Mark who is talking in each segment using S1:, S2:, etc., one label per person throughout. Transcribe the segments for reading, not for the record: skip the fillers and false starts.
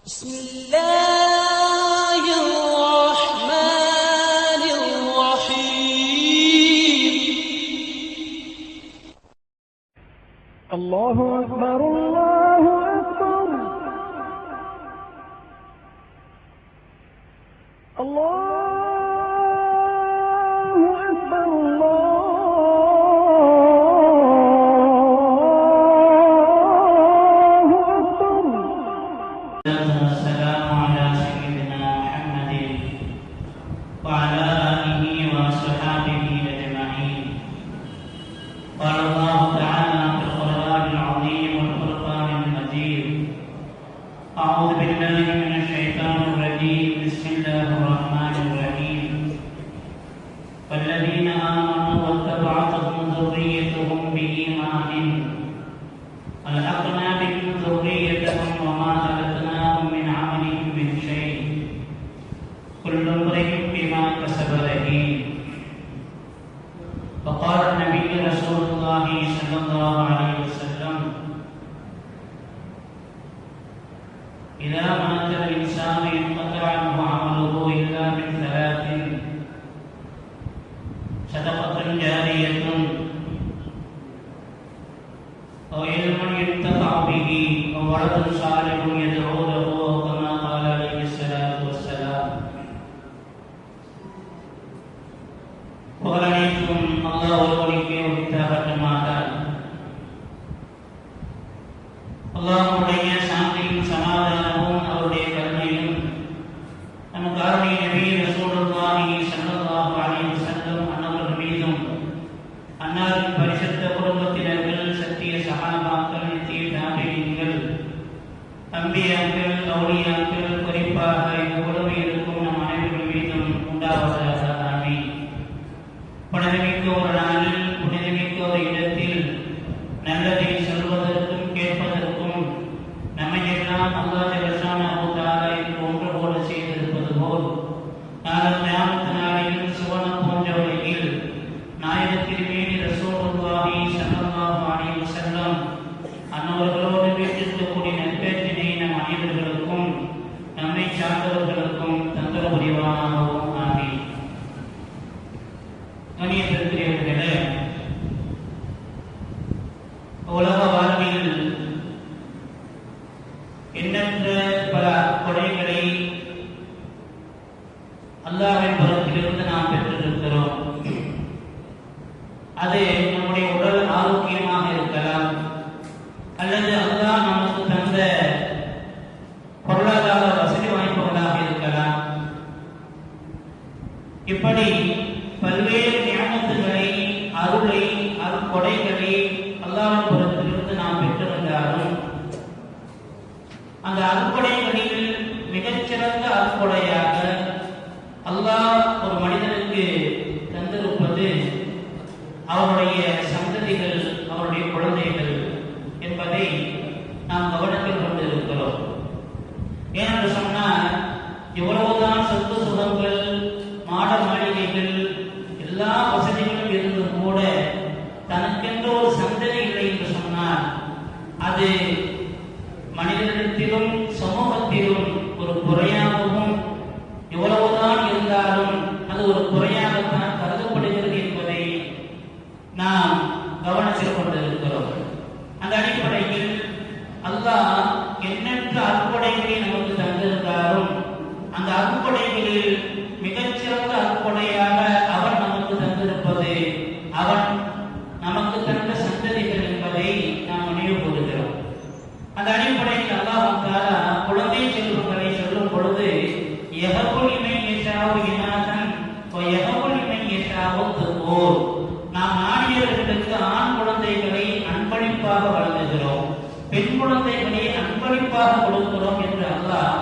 S1: بسم الله الرحمن الرحيم
S2: الله أكبر الله أكبر الله أكبر الله أكبر.
S3: والسلام على سيدنا محمد وعلى آله وصحبه أجمعين. قال الله تعالى في القرآن العظيم والفرقان المجيد: أعوذ بالله من الشيطان الرجيم. بسم الله الرحمن الرحيم. والذين آمنوا واتبعتهم ذريتهم بإيمان ألحقنا بهم ذريتهم وما ألتناهم من عملهم من شيء كل امرئ بما كسب رهين. وقال النبي رسول الله صلى الله عليه وسلم: إذا مات الإنسان انقطع عنه عمله إلا من ثلاث: صدقة جارية أو علم ينتفع به أو ولد صالح يدعو له، كما قال عليه الصلاة والسلام. புகழனைத்தும் அல்லாஹ் ஒருவனுக்கே உரித்தாகட்டுமாக. அல்லாஹ்வுடைய சாந்தியும் சமாதானமும் அவருடைய கருணையும் நம் காருண்ய நபி ரசூலுல்லாஹி ஸல்லல்லாஹு அலைஹி வஸல்லம் அன்னவர்கள் மீதும், அன்னாரின் பரிசுத்த குடும்பத்தினர்கள், சத்திய சஹாபாக்கள், நித்திய தாபீன்கள், அம்பியாக்கள், அவுலியாக்கள், குறிப்பாக இந்த உலகில் இருக்கும் நம் அனைவர்கள் மீதும் உண்டாவதாக. ஆமீன். புனிதமிக்க ஒரு நாளில், புனிதமிக்க ஒரு இடத்தில் நல்லதை சொல்வதற்கும் கேட்பதற்கும் நம்மையெல்லாம் அல்லாஹ் ஜல்லஷானஹு தஆலா என்று ஒன்று போல செய்திருப்பது போல், நாளை கியாமத் நாளில் சுவனம் போன்ற வழியில் நாயகத்தில் மீது ரசூலுல்லாஹி ஸல்லல்லாஹு அலைஹி வஸல்லம் அன்னவர்களோடு வீட்டிற்கக்கூடிய நற்பேற்றினை நம் அனைவர்களுக்கும் நம்மை சார்ந்தவர்களுக்கும் தந்தர புரிவானாகவும். ஆமீன். கண்ணியத்திற்குரியவர்களே, உலக வாழ்வில் எண்ணற்ற பல கொடைகளை அல்லாஹ்வின் புறத்திலிருந்து நாம் பெற்றிருக்கிறோம். அது நம்முடைய உடல் ஆரோக்கியமாக இருக்கலாம், அல்லது அல்லாஹ் நமக்கு தந்த பொருளாதார வசதி வாய்ப்புகளாக இருக்கலாம். இப்படி பல்வேறு ஞானத்துகளை, அருளை, அருட்கொடைகளை அல்லாஹ்வின் புறத்திலிருந்து நாம் பெற்றிருந்தாலும், அந்த அருட்கொடைகளில் மிகச்சிறந்த அருட்கொடையாக அல்லாஹ் ஒரு மனிதனுக்கு தந்திருப்பது அவருடைய சந்ததிகள், அவருடைய குழந்தைகள் என்பதை நாம் கவனத்தில் கொண்டிருக்கிறோம். ஏனென்று சொன்னால், எவ்வளவுதான் சொத்து சுகங்கள், மாட மாளிகைகள், எல்லா வசதிகளும் இருந்தும் கூட தனக்கென்று ஒரு சந்ததி இல்லை என்று சொன்னால், அது மனிதனிடத்திலும் சமூகத்திலும் ஒரு குறையாகவும், எவ்வளவுதான் இருந்தாலும் அது ஒரு குறையாகத்தான் கருதப்படுகிறது என்பதை நாம் கவனத்தில் கொண்டிருக்கிறோம். அந்த அடிப்படையில் அல்லாஹ் எண்ணற்ற அற்புடைகளை நமக்கு தந்திருந்தாலும், அந்த அற்புடைகளில் மிகச்சிறந்த அற்புடையாக அவன் நமக்கு தந்திருப்பது அவன் நமக்கு தந்த சந்ததிகள் என்பதை நாம் நினைவு கூறுகிறோம். அந்த அடிப்படையில் அல்லாஹ் தஆலா குழந்தை செல்வங்களை சொல்லும் பொழுது, யஹபுல் லிமன் யஷாஉ இனாஸன் வ யஹபுல் லிமன் யஷாஉ ذُكُورًا. நாம் நாடியவர்களுக்கு ஆண் குழந்தைகளை அன்பளிப்பாக வழங்குகிறோம், பெண் குழந்தைகளை அன்பளிப்பாக கொடுக்கிறோம் என்று அல்லாஹ்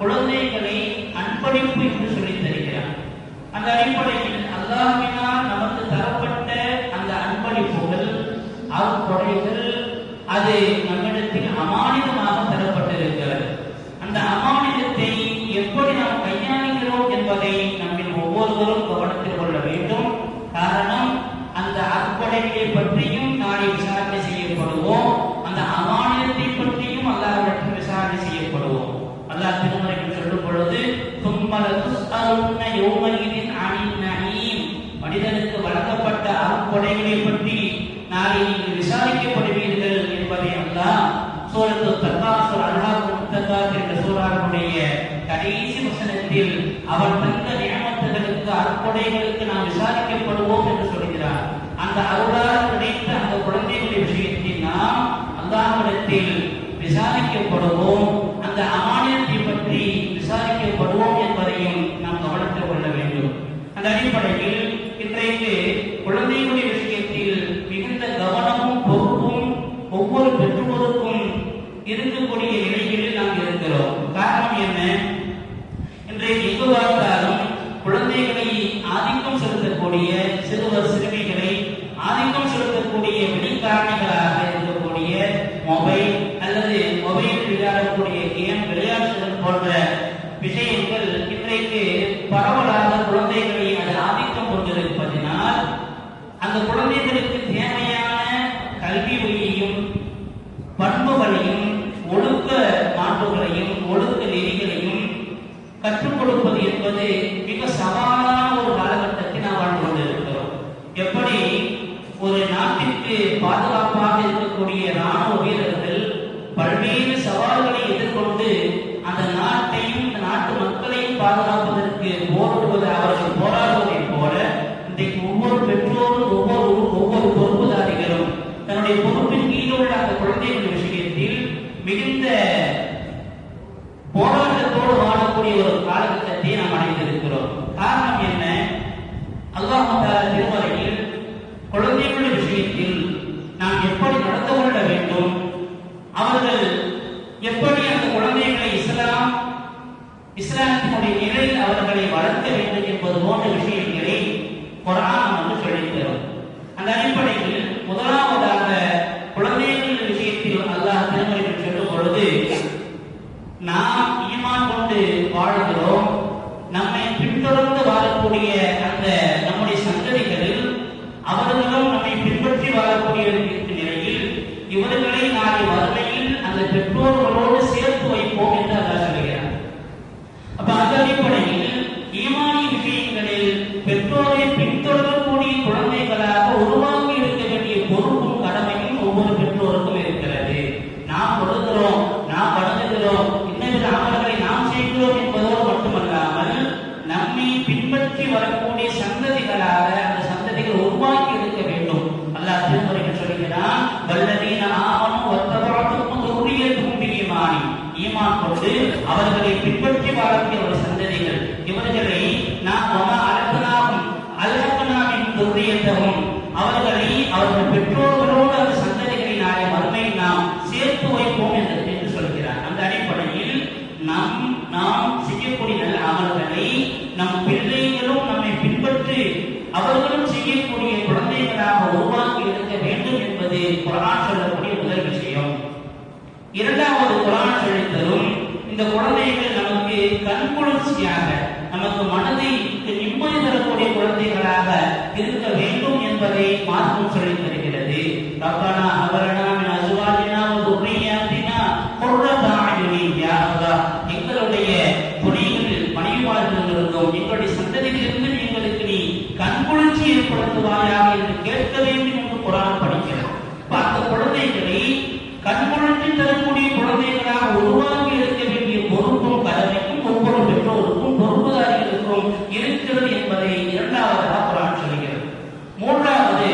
S3: குழந்தைகளை அன்பளிப்பு என்று சொல்லித் தருகிறார். அந்த அடிப்படையில் அல்லாஹ்வினால் நமக்கு தரப்பட்ட அந்த அன்பளிப்புகள், அருட்கொடைகள், அது நம்மிடத்தில் அமானிதமாக தரப்பட்டிருக்கிறது. அந்த அமானிதத்தை எப்படி நாம் கையாளுகிறோம் என்பதை நம்மில் ஒவ்வொருவரும் கவனத்தில் கொள்ள வேண்டும். காரணம், அந்த அற்புடைகளை பற்றியும் நாளை விசாரணை செய்யப்படுவோம், அந்த அமானிதத்தை பற்றியும் அல்லாஹ்விடத்தில் விசாரணை லதுஸ்அலுன்ன யௌமஇதின் அனின் நஈம். மனிதனுக்கு வழங்கப்பட்ட அருட்கொடைகளை பற்றி நாளை நீங்கள் விசாரிக்கப்படுவீர்கள் என்பதை அல்லாஹ் சூரத்து தகாசுர் அல்ஹாக்கும் முத்தகாத் என்ற சூராவுடைய கடைசி வசனத்தில் அவர் தந்த நியமத்துகளுக்கு அருட்கொடைகளுக்கு நாம் விசாரிக்கப்படுவோம் என்று சொல்கிறார். அந்த அருளால் கிடைத்த அந்த குழந்தைகளுடைய விஷயத்தில் நாம் அல்லாஹ்விடத்தில் விசாரிக்கப்படுவோம், அந்த அமானியத்தை பற்றி விசாரிக்கப்படுவோம் என்பதையும் நாம் கவனத்தில் கொள்ள வேண்டும். அந்த அடிப்படையில் இன்றைக்கு குழந்தைகளுடைய விஷயத்தில் மிகுந்த கவனமும் பொறுப்பும் ஒவ்வொரு பெற்றோருக்கும் இருக்கக்கூடிய நிலைகளில் நாம் இருக்கிறோம். காரணம் என்ன? இன்றைக்கு எங்கு பார்த்தாலும் குழந்தைகளை ஆதிக்கம் செலுத்தக்கூடிய சிறுவர் சிறுமிகளை ஆதிக்கம் செலுத்தக்கூடிய வெளிக்காரணிகளாக இருக்கக்கூடிய மொபைல் அல்லது மொபைலில் விளையாடக்கூடிய கேம் விளையாட்டுகள் போன்ற விஷயங்கள் இன்றைக்கு பரவலாக குழந்தைகளை அது ஆதிக்கம் கொண்டிருப்பதனால் அந்த குழந்தைகளுக்கு தேவையான கல்வி வழியையும் பண்புகளையும் ஒழுக்க மாண்புகளையும் ஒழுக்க நெறிகளையும் கற்றுக் கொடுப்பது என்பது மிக சவாலான ஒரு காலகட்டத்தில் நாம் வாழ்ந்து கொண்டிருக்கிறோம். எப்படி ஒரு நாட்டிற்கு பாதுகாப்பாக இருக்கக்கூடிய ராணுவ வீரர்கள் பல்வேறு சவால்களை எதிர்கொண்டு அந்த நாட்டையும் அந்த நாட்டு மக்களையும் பாதுகாப்பதற்கு போராடுவது அவர்கள் போராடுவதை போல இன்றைக்கு ஒவ்வொரு பெற்றோரும் ஒவ்வொரு பொறுப்புதாரிகளும் தன்னுடைய பொறுப்பின் கீழுள்ள அந்த குழந்தைகளுடைய விஷயத்தில் மிகுந்த போராட்டத்தோடு வாழக்கூடிய ஒரு காலகட்டத்தை நாம் அடைந்திருக்கிறோம். காரணம் என்ன? அல்லாஹ் தஆலா திருமறையில் குழந்தைகளுடைய விஷயத்தில் நாம் எப்படி நடந்து கொள்ள வேண்டும், அவர்கள் எப்படி அந்த குழந்தைகளை இஸ்லாத்தினுடைய நிலையில் அவர்களை வளர்க்க வேண்டும் என்பது போன்ற விஷயங்களை குர்ஆன் நமக்கு சொல்லித் தரும். அந்த அடிப்படையில் முதலாவதாக குழந்தைகளின் விஷயத்தில் அல்லாஹ் திருமறையில் சொல்லும் பொழுது, நாம் ஈமான் கொண்டு வாழ்கிறோம், நம்மை பின்தொடர்ந்து வாழக்கூடிய அந்த நம்முடைய சந்ததிகளில் அவர்களும் நம்மை பின்பற்றி வாழக்கூடிய நிலையில் இவர்களை நாளை வறுமையில் அந்த பெற்றோர்களோடு சேர்த்து வைப்போம் என்று அல்லாஹ் சொல்கிறார். அப்ப அந்த அடிப்படையில் ஈமானிய விஷயங்களில் பெற்றோரை பின்தொடரக்கூடிய குழந்தைகளாக உருவாக்கி இருக்க வேண்டிய பொறுப்பும் கடமையும் ஒவ்வொரு பெற்றோருக்கும் இருக்கிறது. நாம் கொடுக்கிறோம், நாம் வணங்குகிறோம், இன்னொரு அமல்களை நாம் செய்கிறோம் என்பதோடு மட்டுமல்லாமல் நம்மை பின்பற்றி வரக்கூடிய சந்ததிகளாக அந்த சந்ததிகள் உருவாக்கி இருக்க வேண்டும். அல்லாஹ் திருமறையில் சொல்கிறான், வல்லதீன ஆமனு வத்தபஅத்துஹும் ذُرِّيَّتُهُم بِإِيمَانٍ. ஈமான் கொண்டு அவர்களை பின்பற்றி வாழக்கூடிய ஒரு சந்ததிகள், இவர்களை நாம் வமா அல்ஹக்னா மின் ذُرِّيَّتِهِம், அவர்களை அவர்கள் பெற்றோர்களோடு அந்த சந்ததிகளை நாளை மறுமையில் நாம் சேர்த்து வைப்போம் என்று சொல்கிறார். அந்த அடிப்படையில் நாம் செய்யக்கூடிய நல்ல அமல்களை நம் பிள்ளைகளும் நம்மை பின்பற்றி அவர்களும் செய்யக்கூடிய குழந்தைகளாக உருவாக்கி இருக்க வேண்டும் என்பது குர்ஆன் சொல்லக்கூடிய முதல் விஷயம். இரண்டாவது, குர்ஆன் சொல்லித் தரும் இந்த குழந்தைகள் நமக்கு கண்குளிர்ச்சியாக, நமக்கு மனதிற்கு நிம்மதி தரக்கூடிய குழந்தைகளாக இருக்க வேண்டும் என்பதை மார்க்கம் சொல்லித் தருகிறது. ரப்பனா ஹபலனா மின் அஸ்வாஜினா வ துர்ரிய்யாத்தினா குர்ரத அயுனின். யா அல்லாஹ், எங்களுடைய துணைகளில் மனைவிமார்களிலிருந்தும் எங்களுடைய சந்ததியிலிருந்து எங்களுக்கு நீ கண்குளிர்ச்சி ஏற்படுத்துவாயாக என்று கேட்க வேண்டும் என்று குர்ஆன் படிக்கிறோம். அந்த குழந்தைகளை கண்குளிர்ச்சி தரக்கூடிய குழந்தைகளாக உருவாக்கி இருக்க வேண்டிய பொறுப்பும் கடமைக்கும் ஒவ்வொரு பெற்றோருக்கும் பொறுப்புதாரிகளுக்கும் இருக்கிறது என்பதை இரண்டாவதாக குர்ஆன் சொல்கிறது. மூன்றாவது,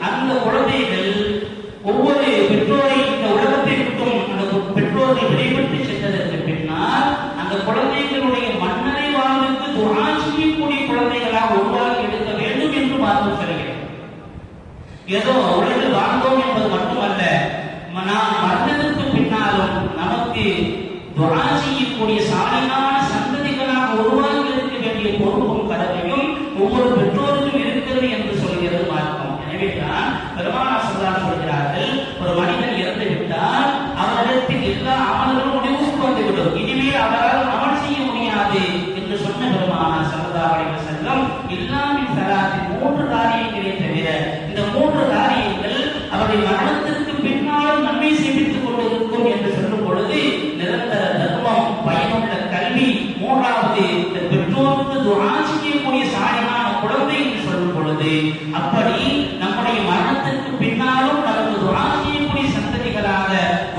S3: அந்த குழந்தைகள் ஒவ்வொரு பெற்றோரை இந்த உலகத்தை விட்டும் அந்த பெற்றோரை விடைபெற்று சென்றதற்கு பின்னால் அந்த குழந்தைகளுடைய மன்னரை வாழ்வுக்கு துஆ செய்யக்கூடிய குழந்தைகளாக உருவாக்கி எடுக்க வேண்டும் என்று மார்க்கம் சொல்கிறது. ஏதோ உலகில் வாழ்ந்தோம் என்பது மட்டுமல்ல, நாம் மரணத்திற்கு பின்னாலும் நமக்கு துஆ செய்யக்கூடிய சாலிகான சந்ததிகளாக உருவாக்கி இருக்க வேண்டிய பொறுப்பும் கடமையும் ஒவ்வொரு பெற்றோருக்கும் இருக்கிறது என்று சொல்கிறது மார்க்கம். எனவே தான் பெருமானார் ஸல்லல்லாஹு சொல்கிறார்கள், ஒரு மனிதன் இறந்து விட்டால் அவரிடத்தில் எல்லா அமல்களும் முடிவுக்கு வந்துவிடும், இனிமேல் அவரால் அமல் செய்ய முடியாது என்று சொன்ன பெருமானார் ஸல்லல்லாஹு அலைஹி வஸல்லம், இல்லாமின் ஸலாத்தின் 3 காரியங்களை தவிர இந்த 3 காரியங்கள் அவருடைய மரணத்திற்கு பின்னாலும் நன்மை சேமித்துக் கொண்டிருக்கும் என்று சொல்லும் பொழுது நிரந்தர தர்மம், பயனுள்ள கல்வி, மூன்றாவது பெற்றோருக்கு துஆ அப்படி நம்முடைய மரணத்திற்கு பின்னாலும் நமக்கு துஆ செய்யக்கூடிய சந்ததிகளாக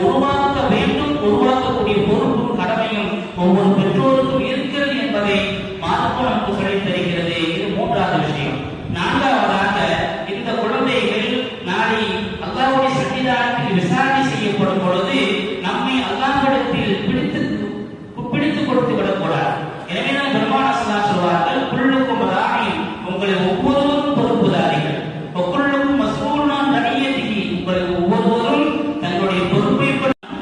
S3: உருவாக்க வேண்டும், உருவாக்கக்கூடிய பொறுப்பும் கடமையும் ஒவ்வொரு பெற்றோருக்கும் இருக்கிறது என்பதை மார்க்கம் நமக்கு சொல்லித் தருகிறது. இது மூன்றாவது விஷயம். நான்காவதாக, இந்த குழந்தைகள் நாளை அல்லாஹ்வுடைய சன்னிதானத்தில் விசாரணை செய்யப்படும் பொழுது நம்மை அல்லாஹ்விடத்தில் பிடித்து கொடுத்து விடக்கூடாது. எனவே தான் பெருமானார் ஸல்லல்லாஹு அலைஹி வஸல்லம் சொல்வார்கள், குல்லுக்கும் ராயின், உங்களை ஒவ்வொருவரும் பொறுப்புதாரிகள், ஒக்குள்ளுக்கும் மஸ்ஊலுன் அன் ரஇய்யத்திஹி, உங்களை ஒவ்வொருவரும் தங்களுடைய பொறுப்பை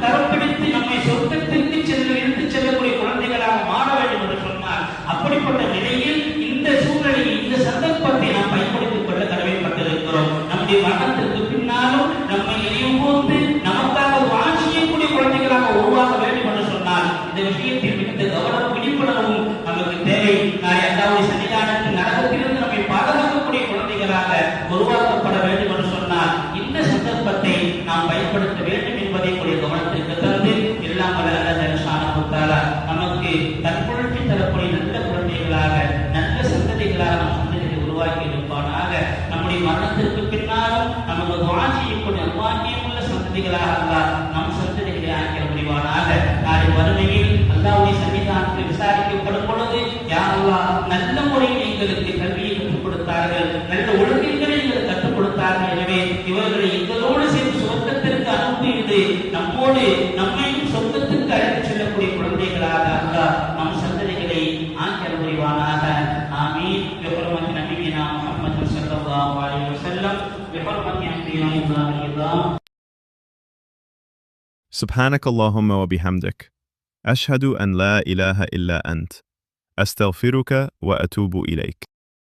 S3: கரப்பிடித்து நம்மை சொர்க்கத்திற்கு இழுத்துச் செல்லக்கூடிய குழந்தைகளாக மாற வேண்டும் என்று சொன்னார். அப்படிப்பட்ட நிலையில் இந்த சூழ்நிலையை, இந்த சந்தர்ப்பத்தை நாம் பயன்படுத்திக் கொள்ள கடமைப்பட்டிருக்கிறோம். நம்முடைய மரணத்திற்கு பின்னாலும் நம்மை நினைவுகூர்ந்து நமக்காக துஆ செய்யக்கூடிய குழந்தைகளாக உருவாக்க வேண்டும் என்று சொன்னால் இந்த விஷயத்தில் மிகுந்த கவனம், விழிப்புணர்வும் நமக்கு தேவை. நாளை அல்லாஹ்வுடைய சன்னிதானத்தில் நரகத்திலிருந்து நம்மை பாதுகாக்கக்கூடிய குழந்தைகளாக உருவாக்கப்பட வேண்டும் என்று சொன்னால் இந்த சந்தர்ப்பத்தை நாம் பயன்படுத்த வேண்டும் என்பதை கூடிய கவனத்திற்கு தந்து, எல்லாம் வல்ல அல்லாஹ் ஜல்லஷானஹு தஆலா நமக்கு தற்பொழுது தரக்கூடிய நல்ல குழந்தைகளாக, நல்ல சந்ததிகளாக நம் சந்ததிகளை உருவாக்கி இருப்பானாக. நம்முடைய மரணத்திற்கு பின்னாலும் நமக்கு துஆ செய்யக்கூடிய அல்லாஹ்வுள்ள சந்ததிகளாக அல்லாஹ் நம் சந்ததிகளை ஆக்கிய முடிவானாக. நாளை வறுமையில் அல்லாஹ்வுடைய சன்னிதானத்தில் விசாரிக்கப்படும் பொழுது, யா அல்லாஹ், நல்ல முறையில் எங்களுக்கு கல்வியை கற்றுக் கொடுத்தார்கள், நல்ல ஒழுக்கங்களை எங்களுக்கு கற்றுக் கொடுத்தார்கள், எனவே இவர்களை எங்களோடு சேர்ந்து சொர்க்கத்திற்கு அனுப்பிவிட்டு நம்மோடு நம்மையும் சொர்க்கத்திற்கு அழைத்து செல்லக்கூடிய குழந்தைகளாக அல்லாஹ் நம் சந்ததிகளை ஆக்கிய முடிவானாக. ஆமீன். பிஹுர்மத்தி நபியினா முஹம்மது ஸல்லல்லாஹு அலைஹி வஸல்லம், பிஹுர்மத்தி அன்பியாஇல்லாஹ்.
S4: سبحانك اللهم وبحمدك أشهد أن لا إله إلا أنت أستغفرك وأتوب إليك.